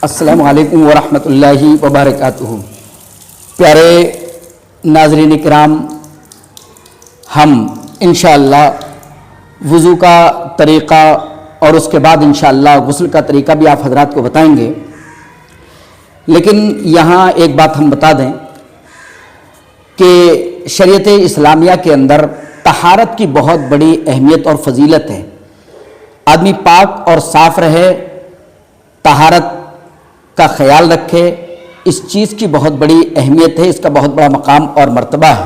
السلام علیکم ورحمۃ اللہ وبرکاتہ۔ پیارے ناظرین کرام، ہم انشاءاللہ وضو کا طریقہ اور اس کے بعد انشاءاللہ غسل کا طریقہ بھی آپ حضرات کو بتائیں گے، لیکن یہاں ایک بات ہم بتا دیں کہ شریعت اسلامیہ کے اندر طہارت کی بہت بڑی اہمیت اور فضیلت ہے۔ آدمی پاک اور صاف رہے، طہارت کا خیال رکھے، اس چیز کی بہت بڑی اہمیت ہے، اس کا بہت بڑا مقام اور مرتبہ ہے۔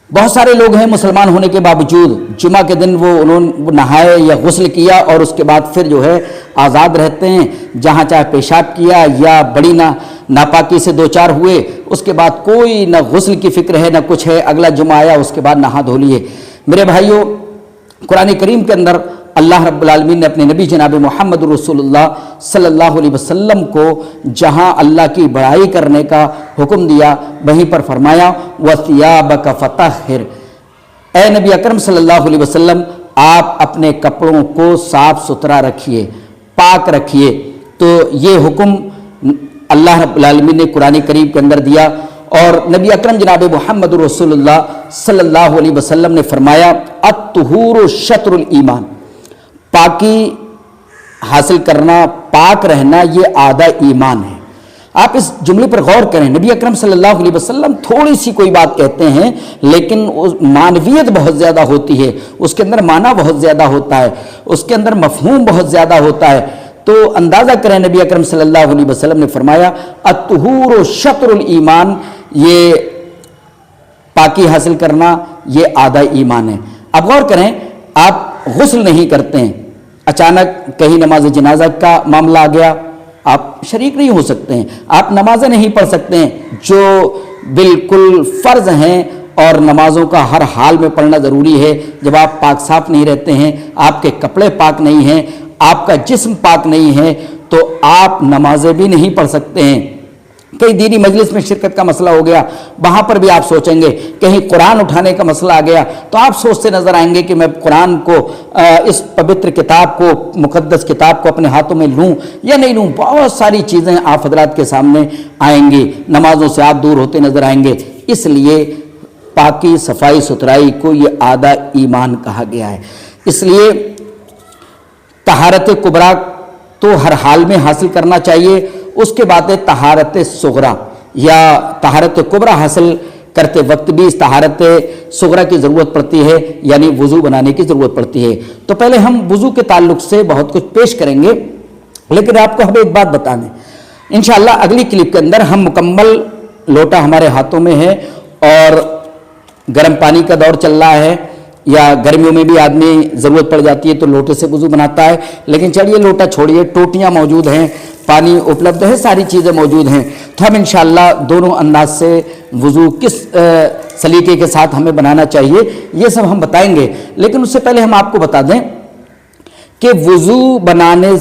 بہت سارے لوگ ہیں مسلمان ہونے کے باوجود جمعہ کے دن وہ نہائے یا غسل کیا اور اس کے بعد پھر جو ہے آزاد رہتے ہیں، جہاں چاہے پیشاب کیا یا بڑی ناپاکی سے دوچار ہوئے، اس کے بعد کوئی نہ غسل کی فکر ہے نہ کچھ ہے، اگلا جمعہ آیا اس کے بعد نہا دھو لیے۔ میرے بھائیوں، قرآن کریم کے اندر اللہ رب العالمین نے اپنے نبی جناب محمد رسول اللہ صلی اللہ علیہ وسلم کو جہاں اللہ کی بڑائی کرنے کا حکم دیا، وہیں پر فرمایا وَثِيَابَكَ فَطَهِّرْ، اے نبی اکرم صلی اللہ علیہ وسلم آپ اپنے کپڑوں کو صاف ستھرا رکھیے، پاک رکھیے۔ تو یہ حکم اللہ رب العالمین نے قرآن کریم کے اندر دیا، اور نبی اکرم جناب محمد رسول اللہ صلی اللہ علیہ وسلم نے فرمایا الطہور شطر الایمان، پاکی حاصل کرنا، پاک رہنا یہ آدھا ایمان ہے۔ آپ اس جملے پر غور کریں، نبی اکرم صلی اللہ علیہ وسلم تھوڑی سی کوئی بات کہتے ہیں لیکن معنویت بہت زیادہ ہوتی ہے، اس کے اندر معنی بہت زیادہ ہوتا ہے، اس کے اندر مفہوم بہت زیادہ ہوتا ہے۔ تو اندازہ کریں، نبی اکرم صلی اللہ علیہ وسلم نے فرمایا الطہور شطر الایمان، یہ پاکی حاصل کرنا یہ آدھا ایمان ہے۔ اب غور کریں، آپ غسل نہیں کرتے ہیں، اچانک کہیں نماز جنازہ کا معاملہ آ گیا، آپ شریک نہیں ہو سکتے ہیں، آپ نمازیں نہیں پڑھ سکتے ہیں جو بالکل فرض ہیں، اور نمازوں کا ہر حال میں پڑھنا ضروری ہے۔ جب آپ پاک صاف نہیں رہتے ہیں، آپ کے کپڑے پاک نہیں ہیں، آپ کا جسم پاک نہیں ہے، تو آپ نمازیں بھی نہیں پڑھ سکتے ہیں۔ کئی دینی مجلس میں شرکت کا مسئلہ ہو گیا، وہاں پر بھی آپ سوچیں گے، کہیں قرآن اٹھانے کا مسئلہ آ گیا تو آپ سوچتے نظر آئیں گے کہ میں قرآن کو، اس پوتر کتاب کو، مقدس کتاب کو اپنے ہاتھوں میں لوں یا نہیں لوں۔ بہت ساری چیزیں آپ حضرات کے سامنے آئیں گی، نمازوں سے آپ دور ہوتے نظر آئیں گے۔ اس لیے پاکی، صفائی ستھرائی کو یہ آدھا ایمان کہا گیا ہے۔ اس لیے طہارت کبریٰ تو ہر حال میں حاصل کرنا چاہیے، اس کے بعد طہارت صغریٰ یا طہارت کبریٰ حاصل کرتے وقت بھی اس طہارت صغریٰ کی ضرورت پڑتی ہے، یعنی وضو بنانے کی ضرورت پڑتی ہے۔ تو پہلے ہم وضو کے تعلق سے بہت کچھ پیش کریں گے، لیکن آپ کو ہمیں ایک بات بتا دیں، انشاءاللہ اگلی کلپ کے اندر ہم مکمل لوٹا ہمارے ہاتھوں میں ہے، اور گرم پانی کا دور چل رہا ہے، یا گرمیوں میں بھی آدمی ضرورت پڑ جاتی ہے تو لوٹے سے وضو بناتا ہے، لیکن چلیے لوٹا چھوڑیے، ٹوٹیاں موجود ہیں، پانی اپلبدھ ہے، ساری چیزیں موجود ہیں، تو ہم انشاءاللہ دونوں انداز سے وضو کس سلیقے کے ساتھ ہمیں بنانا چاہیے یہ سب ہم بتائیں گے۔ لیکن اس سے پہلے ہم آپ کو بتا دیں کہ وضو بنانے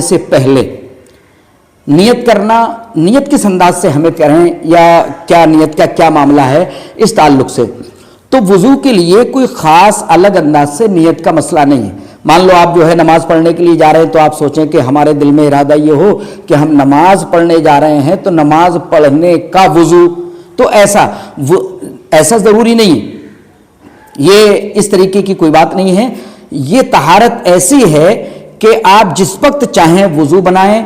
سے پہلے نیت کرنا، نیت کس انداز سے ہمیں کریں، یا کیا نیت کا کیا معاملہ ہے اس تعلق سے۔ تو وضو کے لیے کوئی خاص الگ انداز سے نیت کا مسئلہ نہیں ہے۔ مان لو آپ جو ہے نماز پڑھنے کے لیے جا رہے ہیں، تو آپ سوچیں کہ ہمارے دل میں ارادہ یہ ہو کہ ہم نماز پڑھنے جا رہے ہیں، تو نماز پڑھنے کا وضو، تو ایسا ضروری نہیں، یہ اس طریقے کی کوئی بات نہیں ہے۔ یہ طہارت ایسی ہے کہ آپ جس وقت چاہیں وضو بنائیں،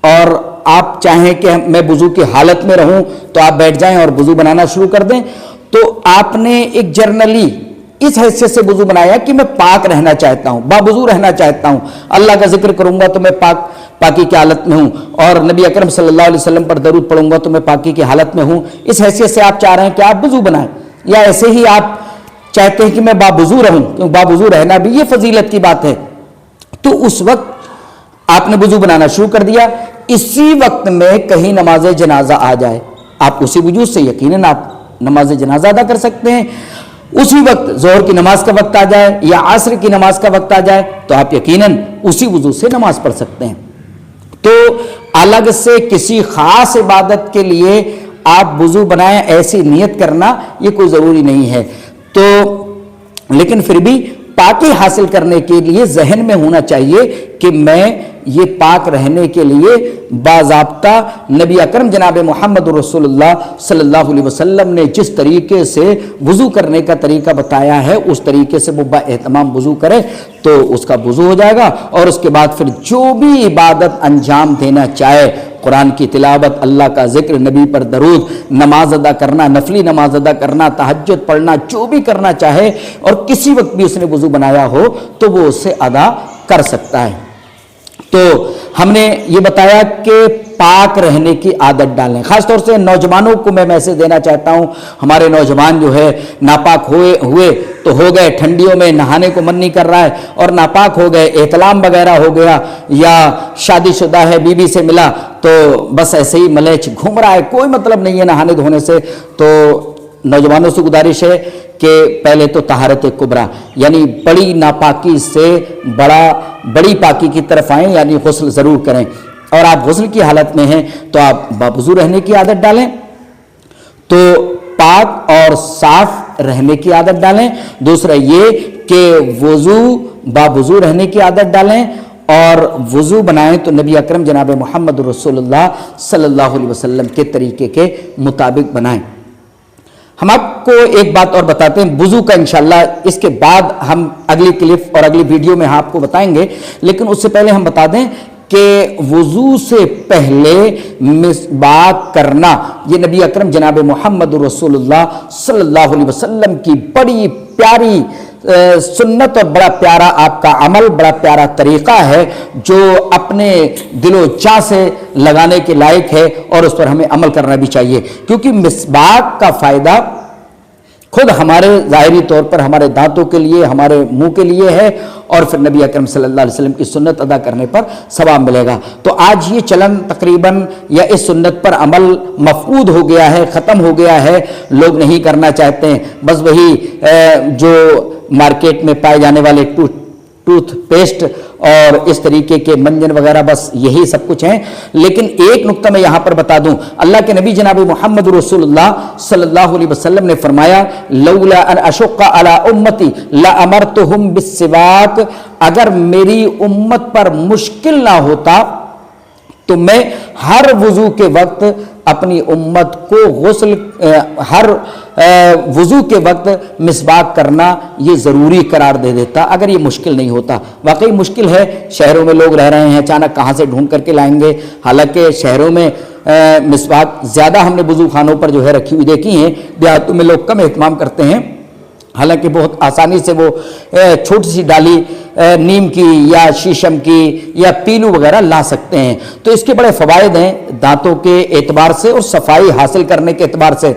اور آپ چاہیں کہ میں وضو کی حالت میں رہوں تو آپ بیٹھ جائیں اور وضو بنانا شروع کر دیں۔ تو آپ نے ایک جرنلی اس حیثیت سے وضو بنایا کہ میں پاک رہنا چاہتا ہوں، باوضو رہنا چاہتا ہوں، اللہ کا ذکر کروں گا تو میں پاکی کی حالت میں ہوں، اور نبی اکرم صلی اللہ علیہ وسلم پر درود پڑھوں گا تو میں پاکی کی حالت میں ہوں۔ اس حیثیت سے آپ چاہ رہے ہیں کہ آپ وضو بنائیں، یا ایسے ہی آپ چاہتے ہیں کہ میں باوضو رہوں، کیونکہ باوضو رہنا بھی یہ فضیلت کی بات ہے۔ تو اس وقت آپ نے وضو بنانا شروع کر دیا، اسی وقت میں کہیں نماز جنازہ آ جائے، آپ اسی وجود سے یقیناً آپ نماز جنازہ ادا کر سکتے ہیں۔ اسی وقت ظہر کی نماز کا وقت آ جائے یا عصر کی نماز کا وقت آ جائے تو آپ یقیناً اسی وضو سے نماز پڑھ سکتے ہیں۔ تو الگ سے کسی خاص عبادت کے لیے آپ وضو بنائیں، ایسی نیت کرنا یہ کوئی ضروری نہیں ہے۔ تو لیکن پھر بھی پاکی حاصل کرنے کے لیے ذہن میں ہونا چاہیے کہ میں یہ پاک رہنے کے لیے باضابطہ نبی اکرم جناب محمد رسول اللہ صلی اللہ علیہ وسلم نے جس طریقے سے وضو کرنے کا طریقہ بتایا ہے اس طریقے سے وہ با اہتمام وضو کرے تو اس کا وضو ہو جائے گا، اور اس کے بعد پھر جو بھی عبادت انجام دینا چاہے، قرآن کی تلاوت، اللہ کا ذکر، نبی پر درود، نماز ادا کرنا، نفلی نماز ادا کرنا، تہجد پڑھنا، جو بھی کرنا چاہے اور کسی وقت بھی اس نے وضو بنایا ہو تو وہ اسے ادا کر سکتا ہے۔ تو ہم نے یہ بتایا کہ پاک رہنے کی عادت ڈالیں، خاص طور سے نوجوانوں کو میں میسج دینا چاہتا ہوں۔ ہمارے نوجوان جو ہے ناپاک ہوئے تو ہو گئے، ٹھنڈیوں میں نہانے کو من نہیں کر رہا ہے اور ناپاک ہو گئے، احتلام وغیرہ ہو گیا، یا شادی شدہ ہے بیوی سے ملا تو بس ایسے ہی ملیچ گھوم رہا ہے، کوئی مطلب نہیں ہے نہانے دھونے سے۔ تو نوجوانوں سے گزارش ہے کہ پہلے تو طہارت کبریٰ یعنی بڑی ناپاکی سے بڑی پاکی کی طرف آئیں، یعنی غسل ضرور کریں، اور آپ غسل کی حالت میں ہیں تو آپ باوضو رہنے کی عادت ڈالیں، تو پاک اور صاف رہنے کی عادت ڈالیں۔ دوسرا یہ کہ باوضو رہنے کی عادت ڈالیں، اور وضو بنائیں تو نبی اکرم جناب محمد رسول اللہ صلی اللہ علیہ وسلم کے طریقے کے مطابق بنائیں۔ ہم آپ کو ایک بات اور بتاتے ہیں وضو کا، انشاءاللہ اس کے بعد ہم اگلی کلپ اور اگلی ویڈیو میں آپ کو بتائیں گے، لیکن اس سے پہلے ہم بتا دیں کہ وضو سے پہلے مسواک کرنا یہ نبی اکرم جناب محمد رسول اللہ صلی اللہ علیہ وسلم کی بڑی پیاری سنت اور بڑا پیارا آپ کا عمل، بڑا پیارا طریقہ ہے جو اپنے دل و جاں سے لگانے کے لائق ہے، اور اس پر ہمیں عمل کرنا بھی چاہیے، کیونکہ مسواک کا فائدہ خود ہمارے ظاہری طور پر ہمارے دانتوں کے لیے، ہمارے منہ کے لیے ہے، اور پھر نبی اکرم صلی اللہ علیہ وسلم کی سنت ادا کرنے پر ثواب ملے گا۔ تو آج یہ چلن تقریباً یا اس سنت پر عمل مفقود ہو گیا ہے، ختم ہو گیا ہے، لوگ نہیں کرنا چاہتے ہیں، بس وہی جو مارکیٹ میں پائے جانے والے ٹوتھ پیسٹ اور اس طریقے کے منجن وغیرہ، بس یہی سب کچھ ہیں۔ لیکن ایک نقطہ میں یہاں پر بتا دوں، اللہ کے نبی جناب محمد رسول اللہ صلی اللہ علیہ وسلم نے فرمایا لولا ان اشق علی امتی لامرتهم بالسواک، اگر میری امت پر مشکل نہ ہوتا تو میں ہر وضو کے وقت اپنی امت کو ہر وضو کے وقت مسواک کرنا یہ ضروری قرار دے دیتا، اگر یہ مشکل نہیں ہوتا۔ واقعی مشکل ہے، شہروں میں لوگ رہ رہے ہیں، اچانک کہاں سے ڈھونڈ کر کے لائیں گے، حالانکہ شہروں میں مسواک زیادہ ہم نے وضو خانوں پر جو ہے رکھی ہوئی دیکھی ہیں، دیہاتوں میں لوگ کم اہتمام کرتے ہیں، حالانکہ بہت آسانی سے وہ چھوٹی سی ڈالی نیم کی یا شیشم کی یا پیلو وغیرہ لا سکتے ہیں۔ تو اس کے بڑے فوائد ہیں دانتوں کے اعتبار سے اور صفائی حاصل کرنے کے اعتبار سے۔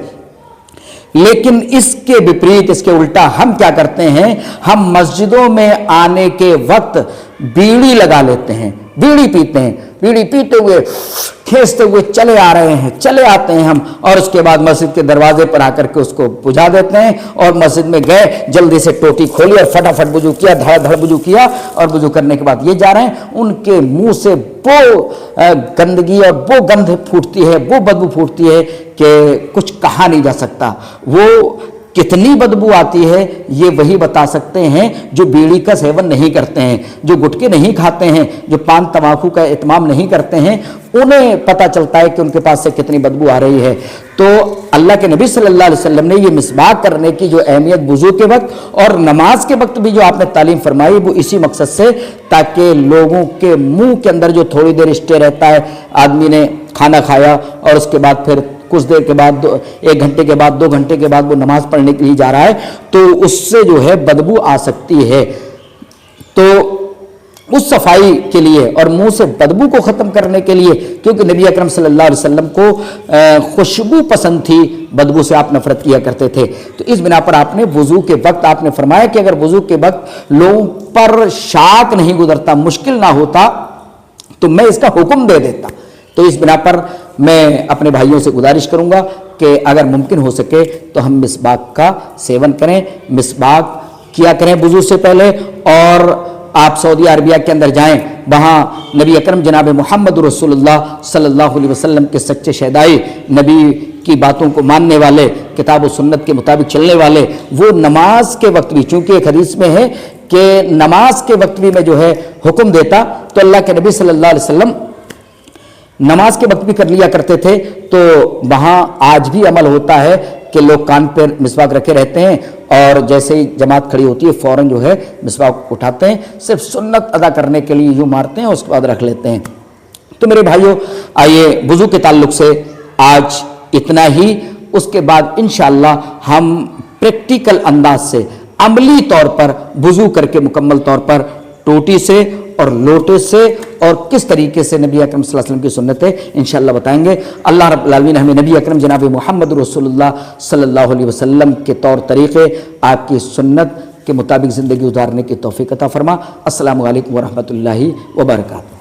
لیکن اس کے وپریت، اس کے الٹا ہم کیا کرتے ہیں، ہم مسجدوں میں آنے کے وقت بیڑی لگا لیتے ہیں، بیڑی پیتے ہیں، بیڑی پیتے ہوئے کھینچتے ہوئے چلے آ رہے ہیں، چلے آتے ہیں ہم، اور اس کے بعد مسجد کے دروازے پر آ کر کے اس کو بجھا دیتے ہیں، اور مسجد میں گئے، جلدی سے ٹوٹی کھولی اور فٹافٹ وضو کیا، دھڑ دھڑ وضو کیا، اور وضو کرنے کے بعد یہ جا رہے ہیں، ان کے منہ سے وہ گندگی اور وہ گندھ پھوٹتی ہے، وہ بدبو پھوٹتی ہے کہ کچھ کہا نہیں جا سکتا۔ وہ کتنی بدبو آتی ہے یہ وہی بتا سکتے ہیں جو بیڑی کا سیون نہیں کرتے ہیں، جو گٹکے نہیں کھاتے ہیں، جو پان تمباکو کا اہتمام نہیں کرتے ہیں، انہیں پتہ چلتا ہے کہ ان کے پاس سے کتنی بدبو آ رہی ہے۔ تو اللہ کے نبی صلی اللہ علیہ وسلم نے یہ مسواک کرنے کی جو اہمیت وضو کے وقت اور نماز کے وقت بھی جو آپ نے تعلیم فرمائی، وہ اسی مقصد سے تاکہ لوگوں کے منہ کے اندر جو تھوڑی دیر اسٹے رہتا ہے، آدمی نے کھانا کھایا اور اس کے بعد پھر کچھ دیر کے بعد 1 گھنٹے کے بعد 2 گھنٹے کے بعد وہ نماز پڑھنے کے لیے جا رہا ہے تو اس سے جو ہے بدبو آ سکتی ہے۔ تو اس صفائی کے لیے اور منہ سے بدبو کو ختم کرنے کے لیے، کیونکہ نبی اکرم صلی اللہ علیہ وسلم کو خوشبو پسند تھی، بدبو سے آپ نفرت کیا کرتے تھے، تو اس بنا پر آپ نے وضو کے وقت آپ نے فرمایا کہ اگر وضو کے وقت لوگوں پر شاک نہیں گزرتا، مشکل نہ ہوتا تو میں اس کا حکم دے دیتا۔ تو اس بنا پر میں اپنے بھائیوں سے گزارش کروں گا کہ اگر ممکن ہو سکے تو ہم مسواک کا سیون کریں، مسواک کیا کریں وضو سے پہلے، اور آپ سعودی عربیہ کے اندر جائیں، وہاں نبی اکرم جناب محمد رسول اللہ صلی اللہ علیہ وسلم کے سچے شہدائی، نبی کی باتوں کو ماننے والے، کتاب و سنت کے مطابق چلنے والے، وہ نماز کے وقت بھی، چونکہ ایک حدیث میں ہے کہ نماز کے وقت بھی میں جو ہے حکم دیتا تو اللہ کے نبی صلی اللہ علیہ وسلم نماز کے وقت بھی کر لیا کرتے تھے. تو وہاں آج بھی عمل ہوتا ہے کہ لوگ کان پر مسواک رکھے رہتے ہیں اور جیسے ہی جماعت کھڑی ہوتی ہے فوراً جو ہے مسواک اٹھاتے ہیں, صرف سنت ادا کرنے کے لیے یوں مارتے ہیں, اس کے بعد رکھ لیتے ہیں. تو میرے بھائیوں, آئیے وضو کے تعلق سے آج اتنا ہی. اس کے بعد انشاءاللہ ہم پریکٹیکل انداز سے عملی طور پر وضو کر کے مکمل طور پر ٹوٹی سے اور لوٹے سے اور کس طریقے سے نبی اکرم صلی اللہ علیہ وسلم کی سنتیں انشاءاللہ بتائیں گے. اللہ رب العالمین ہمیں نبی اکرم جناب محمد رسول اللہ صلی اللہ علیہ وسلم کے طور طریقے, آپ کی سنت کے مطابق زندگی گزارنے کی توفیق عطا فرما. السلام علیکم ورحمۃ اللہ وبرکاتہ.